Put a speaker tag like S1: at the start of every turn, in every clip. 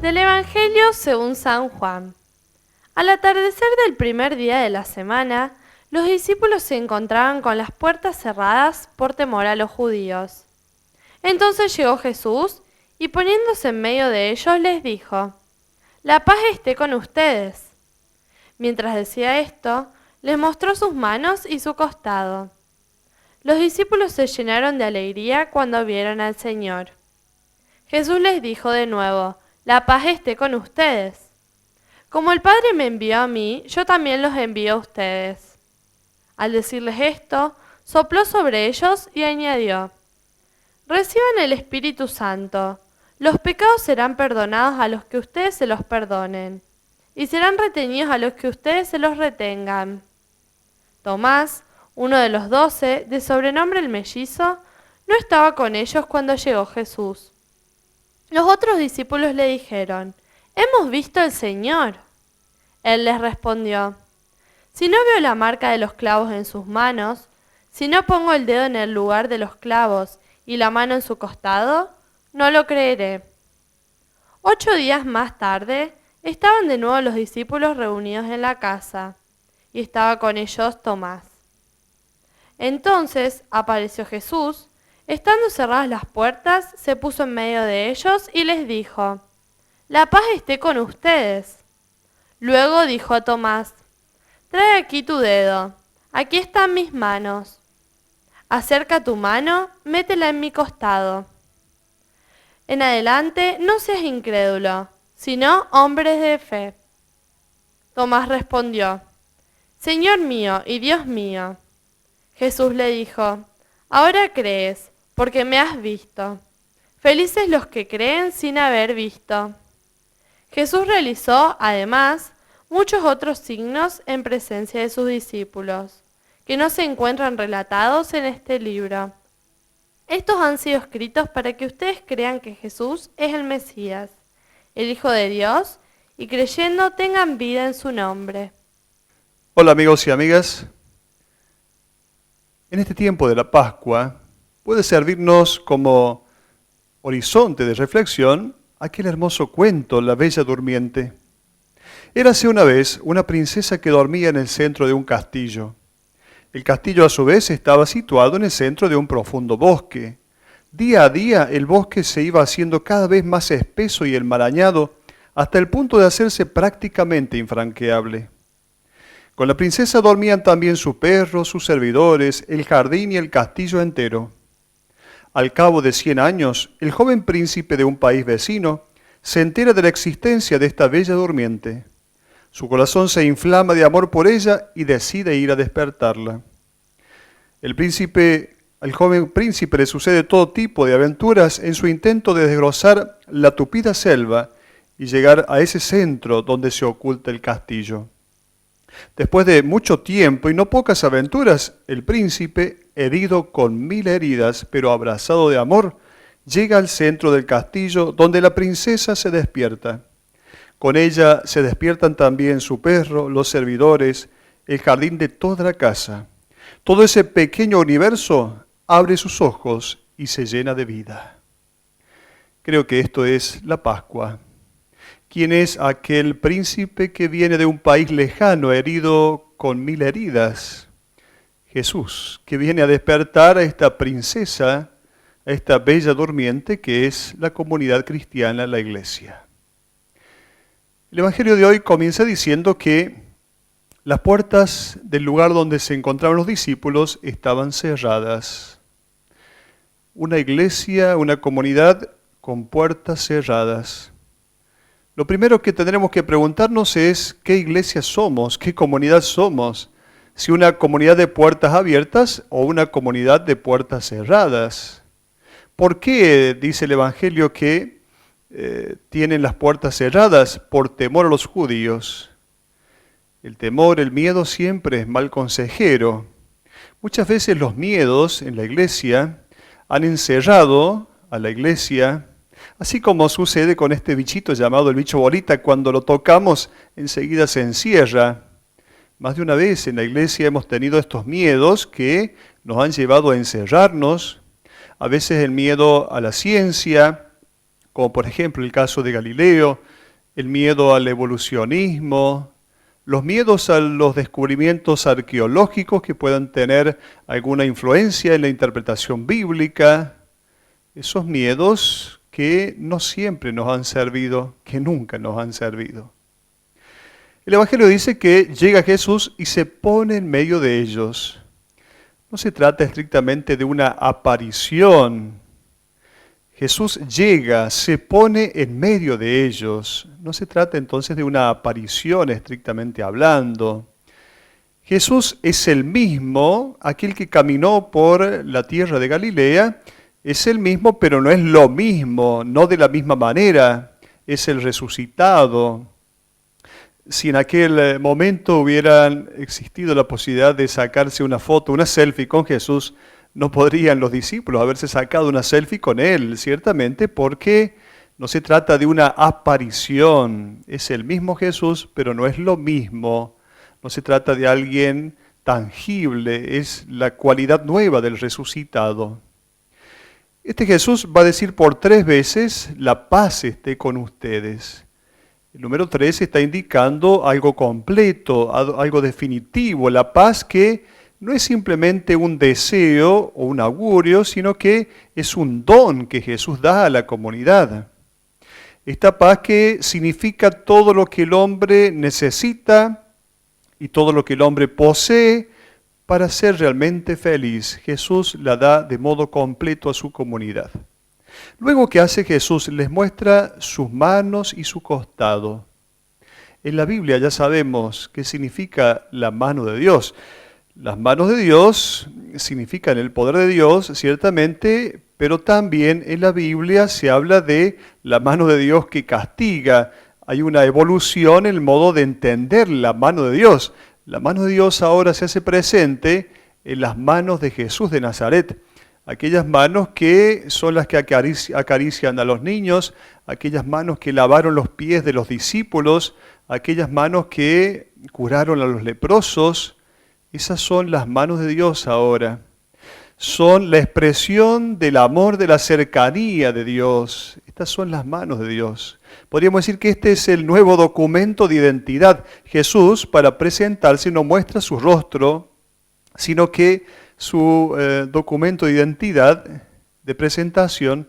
S1: Del Evangelio según San Juan. Al atardecer del primer día de la semana, los discípulos se encontraban con las puertas cerradas por temor a los judíos. Entonces llegó Jesús y poniéndose en medio de ellos les dijo: «La paz esté con ustedes». Mientras decía esto, les mostró sus manos y su costado. Los discípulos se llenaron de alegría cuando vieron al Señor. Jesús les dijo de nuevo: «La paz esté con ustedes. Como el Padre me envió a mí, yo también los envío a ustedes». Al decirles esto, sopló sobre ellos y añadió: «Reciban el Espíritu Santo. Los pecados serán perdonados a los que ustedes se los perdonen, y serán retenidos a los que ustedes se los retengan». Tomás, uno de los 12, de sobrenombre el mellizo, no estaba con ellos cuando llegó Jesús. Los otros discípulos le dijeron: «Hemos visto al Señor». Él les respondió: «Si no veo la marca de los clavos en sus manos, si no pongo el dedo en el lugar de los clavos y la mano en su costado, no lo creeré». 8 días más tarde, estaban de nuevo los discípulos reunidos en la casa, y estaba con ellos Tomás. Entonces apareció Jesús. Estando cerradas las puertas, se puso en medio de ellos y les dijo: «La paz esté con ustedes». Luego dijo a Tomás: «Trae aquí tu dedo, aquí están mis manos. Acerca tu mano, métela en mi costado. En adelante no seas incrédulo, sino hombre de fe». Tomás respondió: «Señor mío y Dios mío». Jesús le dijo: «Ahora crees, porque me has visto. Felices los que creen sin haber visto». Jesús realizó, además, muchos otros signos en presencia de sus discípulos, que no se encuentran relatados en este libro. Estos han sido escritos para que ustedes crean que Jesús es el Mesías, el Hijo de Dios, y creyendo tengan vida en su nombre.
S2: Hola amigos y amigas. En este tiempo de la Pascua puede servirnos como horizonte de reflexión aquel hermoso cuento, La Bella Durmiente. Érase una vez una princesa que dormía en el centro de un castillo. El castillo a su vez estaba situado en el centro de un profundo bosque. Día a día el bosque se iba haciendo cada vez más espeso y enmarañado hasta el punto de hacerse prácticamente infranqueable. Con la princesa dormían también su perro, sus servidores, el jardín y el castillo entero. Al cabo de 100 años, el joven príncipe de un país vecino se entera de la existencia de esta bella durmiente. Su corazón se inflama de amor por ella y decide ir a despertarla. Al joven príncipe le sucede todo tipo de aventuras en su intento de desbrozar la tupida selva y llegar a ese centro donde se oculta el castillo. Después de mucho tiempo y no pocas aventuras, el príncipe, herido con 1000 heridas, pero abrazado de amor, llega al centro del castillo donde la princesa se despierta. Con ella se despiertan también su perro, los servidores, el jardín de toda la casa. Todo ese pequeño universo abre sus ojos y se llena de vida. Creo que esto es la Pascua. ¿Quién es aquel príncipe que viene de un país lejano, herido con 1000 heridas? Jesús, que viene a despertar a esta princesa, a esta bella durmiente que es la comunidad cristiana, la iglesia. El Evangelio de hoy comienza diciendo que las puertas del lugar donde se encontraban los discípulos estaban cerradas. Una iglesia, una comunidad con puertas cerradas. Lo primero que tendremos que preguntarnos es ¿qué iglesia somos? ¿Qué comunidad somos? Si una comunidad de puertas abiertas o una comunidad de puertas cerradas. ¿Por qué dice el Evangelio que tienen las puertas cerradas? Por temor a los judíos. El temor, el miedo siempre es mal consejero. Muchas veces los miedos en la iglesia han encerrado a la iglesia, así como sucede con este bichito llamado el bicho bolita, cuando lo tocamos enseguida se encierra. Más de una vez en la iglesia hemos tenido estos miedos que nos han llevado a encerrarnos. A veces el miedo a la ciencia, como por ejemplo el caso de Galileo, el miedo al evolucionismo, los miedos a los descubrimientos arqueológicos que puedan tener alguna influencia en la interpretación bíblica, esos miedos que no siempre nos han servido, que nunca nos han servido. El Evangelio dice que llega Jesús y se pone en medio de ellos. No se trata estrictamente de una aparición. Jesús llega, se pone en medio de ellos. No se trata entonces de una aparición estrictamente hablando. Jesús es el mismo, aquel que caminó por la tierra de Galilea, es el mismo, pero no es lo mismo, no de la misma manera. Es el resucitado. Si en aquel momento hubiera existido la posibilidad de sacarse una foto, una selfie con Jesús, no podrían los discípulos haberse sacado una selfie con él, ciertamente, porque no se trata de una aparición. Es el mismo Jesús, pero no es lo mismo. No se trata de alguien tangible, es la cualidad nueva del resucitado. Este Jesús va a decir por 3 veces, la paz esté con ustedes. El número 3 está indicando algo completo, algo definitivo, la paz que no es simplemente un deseo o un augurio, sino que es un don que Jesús da a la comunidad. Esta paz que significa todo lo que el hombre necesita y todo lo que el hombre posee para ser realmente feliz. Jesús la da de modo completo a su comunidad. Luego, ¿qué hace Jesús? Les muestra sus manos y su costado. En la Biblia ya sabemos qué significa la mano de Dios. Las manos de Dios significan el poder de Dios, ciertamente, pero también en la Biblia se habla de la mano de Dios que castiga. Hay una evolución en el modo de entender la mano de Dios. La mano de Dios ahora se hace presente en las manos de Jesús de Nazaret. Aquellas manos que son las que acarician a los niños, aquellas manos que lavaron los pies de los discípulos, aquellas manos que curaron a los leprosos. Esas son las manos de Dios ahora. Son la expresión del amor, de la cercanía de Dios. Estas son las manos de Dios. Podríamos decir que este es el nuevo documento de identidad. Jesús, para presentarse, no muestra su rostro, sino que su documento de identidad, de presentación,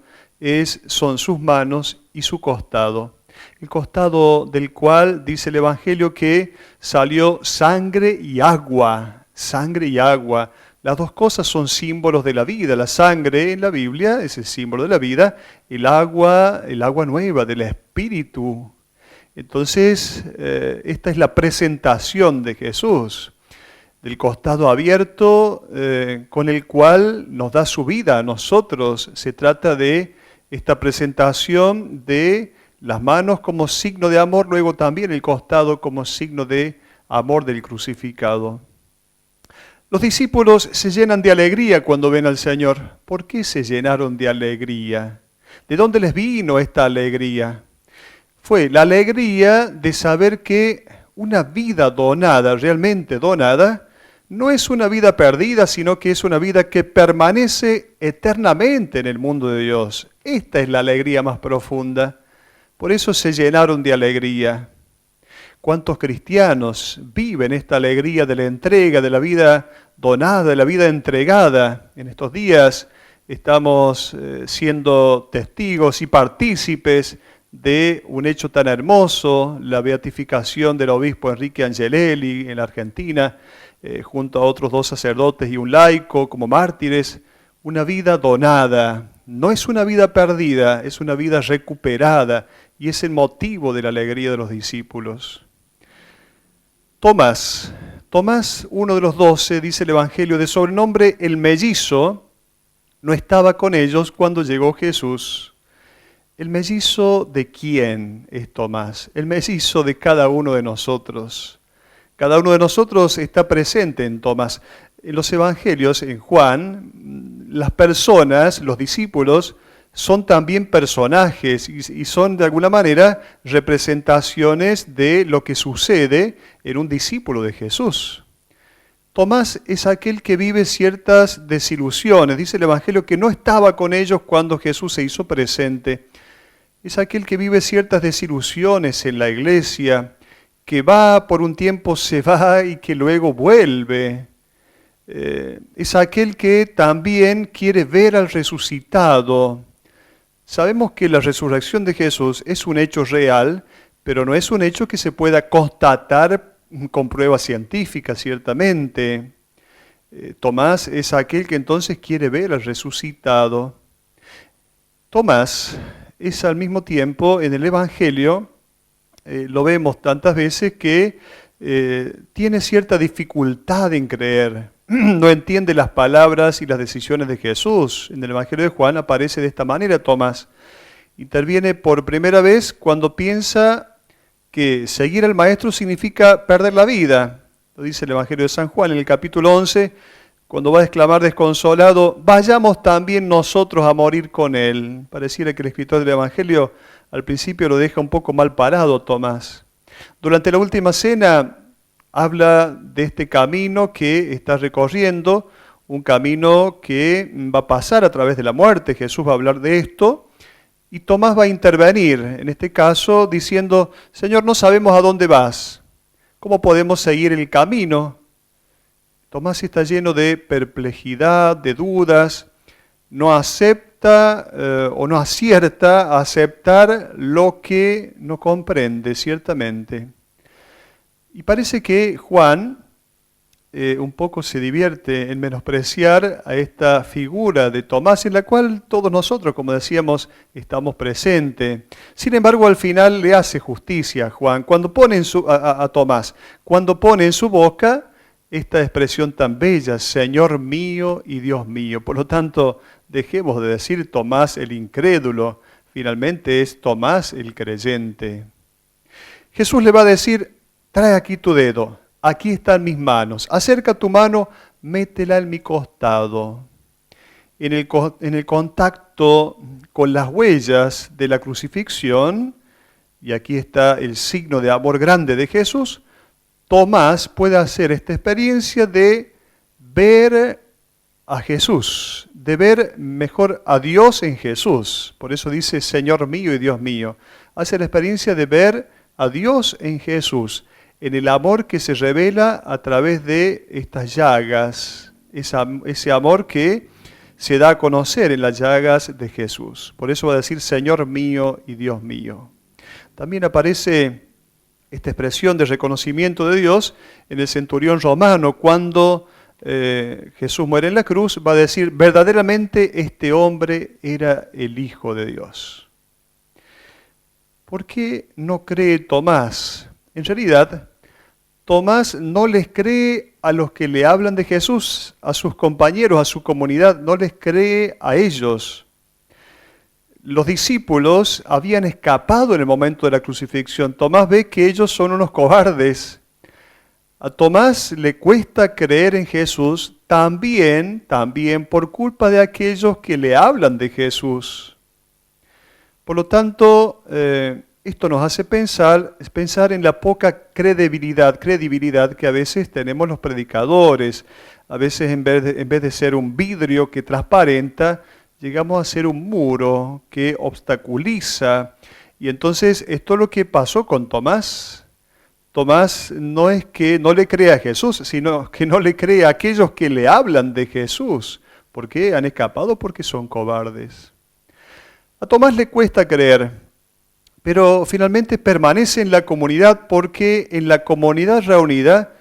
S2: son sus manos y su costado. El costado del cual dice el Evangelio que salió sangre y agua. Sangre y agua. Las dos cosas son símbolos de la vida. La sangre en la Biblia es el símbolo de la vida. El agua nueva, del Espíritu. Entonces, esta es la presentación de Jesús. Del costado abierto con el cual nos da su vida a nosotros. Se trata de esta presentación de las manos como signo de amor, luego también el costado como signo de amor del crucificado. Los discípulos se llenan de alegría cuando ven al Señor. ¿Por qué se llenaron de alegría? ¿De dónde les vino esta alegría? Fue la alegría de saber que una vida donada, realmente donada, no es una vida perdida, sino que es una vida que permanece eternamente en el mundo de Dios. Esta es la alegría más profunda. Por eso se llenaron de alegría. ¿Cuántos cristianos viven esta alegría de la entrega, de la vida donada, de la vida entregada? En estos días estamos siendo testigos y partícipes de un hecho tan hermoso, la beatificación del obispo Enrique Angelelli en la Argentina, junto a otros 2 sacerdotes y un laico como mártires. Una vida donada, no es una vida perdida, es una vida recuperada y es el motivo de la alegría de los discípulos. Tomás, uno de los 12, dice el Evangelio, de sobrenombre el mellizo, no estaba con ellos cuando llegó Jesús. ¿El mellizo de quién es Tomás? El mellizo de cada uno de nosotros. Cada uno de nosotros está presente en Tomás. En los Evangelios, en Juan, las personas, los discípulos, son también personajes y son de alguna manera representaciones de lo que sucede en un discípulo de Jesús. Tomás es aquel que vive ciertas desilusiones. Dice el Evangelio que no estaba con ellos cuando Jesús se hizo presente. Es aquel que vive ciertas desilusiones en la iglesia, que va por un tiempo, se va y que luego vuelve. Es aquel que también quiere ver al resucitado. Sabemos que la resurrección de Jesús es un hecho real, pero no es un hecho que se pueda constatar con pruebas científicas, ciertamente. Tomás es aquel que entonces quiere ver al resucitado. Tomás es al mismo tiempo en el Evangelio, lo vemos tantas veces que tiene cierta dificultad en creer. No entiende las palabras y las decisiones de Jesús. En el Evangelio de Juan aparece de esta manera Tomás. Interviene por primera vez cuando piensa que seguir al Maestro significa perder la vida. Lo dice el Evangelio de San Juan en el capítulo 11, cuando va a exclamar desconsolado, vayamos también nosotros a morir con él. Pareciera que el escritor del Evangelio al principio lo deja un poco mal parado, Tomás. Durante la última cena habla de este camino que está recorriendo, un camino que va a pasar a través de la muerte. Jesús va a hablar de esto y Tomás va a intervenir, en este caso diciendo, Señor, no sabemos a dónde vas. ¿Cómo podemos seguir el camino? Tomás está lleno de perplejidad, de dudas, no acepta o no acierta a aceptar lo que no comprende, ciertamente. Y parece que Juan un poco se divierte en menospreciar a esta figura de Tomás, en la cual todos nosotros, como decíamos, estamos presentes. Sin embargo, al final le hace justicia a Juan cuando pone a Tomás, cuando pone en su boca esta expresión tan bella, Señor mío y Dios mío. Por lo tanto, dejemos de decir Tomás el incrédulo, finalmente es Tomás el creyente. Jesús le va a decir, trae aquí tu dedo, aquí están mis manos, acerca tu mano, métela en mi costado. En el contacto con las huellas de la crucifixión, y aquí está el signo de amor grande de Jesús, Tomás puede hacer esta experiencia de ver a Jesús, de ver mejor a Dios en Jesús. Por eso dice Señor mío y Dios mío. Hace la experiencia de ver a Dios en Jesús, en el amor que se revela a través de estas llagas, ese amor que se da a conocer en las llagas de Jesús. Por eso va a decir Señor mío y Dios mío. También aparece esta expresión de reconocimiento de Dios en el centurión romano, cuando Jesús muere en la cruz, va a decir, verdaderamente este hombre era el Hijo de Dios. ¿Por qué no cree Tomás? En realidad, Tomás no les cree a los que le hablan de Jesús, a sus compañeros, a su comunidad, no les cree a ellos. Los discípulos habían escapado en el momento de la crucifixión. Tomás ve que ellos son unos cobardes. A Tomás le cuesta creer en Jesús también por culpa de aquellos que le hablan de Jesús. Por lo tanto, esto nos hace pensar en la poca credibilidad que a veces tenemos los predicadores. A veces en vez de ser un vidrio que transparenta, llegamos a ser un muro que obstaculiza. Y entonces esto es lo que pasó con Tomás. Tomás no es que no le crea a Jesús, sino que no le cree a aquellos que le hablan de Jesús. ¿Por qué? Han escapado porque son cobardes. A Tomás le cuesta creer, pero finalmente permanece en la comunidad porque en la comunidad reunida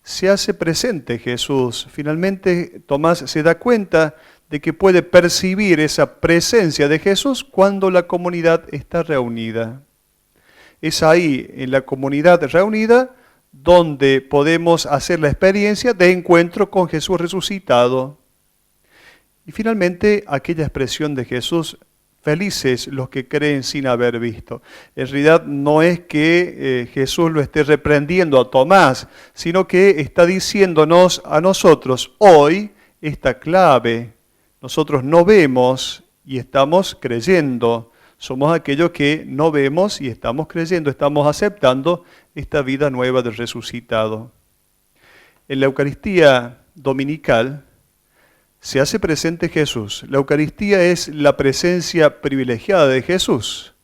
S2: se hace presente Jesús. Finalmente Tomás se da cuenta de que puede percibir esa presencia de Jesús cuando la comunidad está reunida. Es ahí, en la comunidad reunida, donde podemos hacer la experiencia de encuentro con Jesús resucitado. Y finalmente, aquella expresión de Jesús, felices los que creen sin haber visto. En realidad no es que Jesús lo esté reprendiendo a Tomás, sino que está diciéndonos a nosotros hoy esta clave. Nosotros no vemos y estamos creyendo. Somos aquellos que no vemos y estamos creyendo, estamos aceptando esta vida nueva del resucitado. En la Eucaristía dominical se hace presente Jesús. La Eucaristía es la presencia privilegiada de Jesús.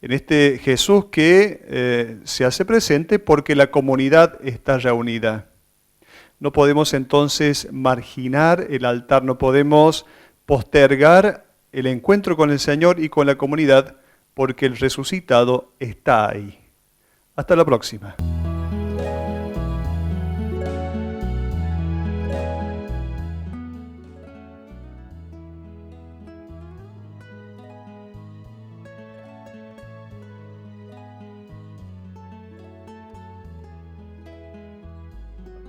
S2: en este Jesús que se hace presente porque la comunidad está reunida. No podemos entonces marginar el altar, no podemos postergar el encuentro con el Señor y con la comunidad porque el resucitado está ahí. Hasta la próxima.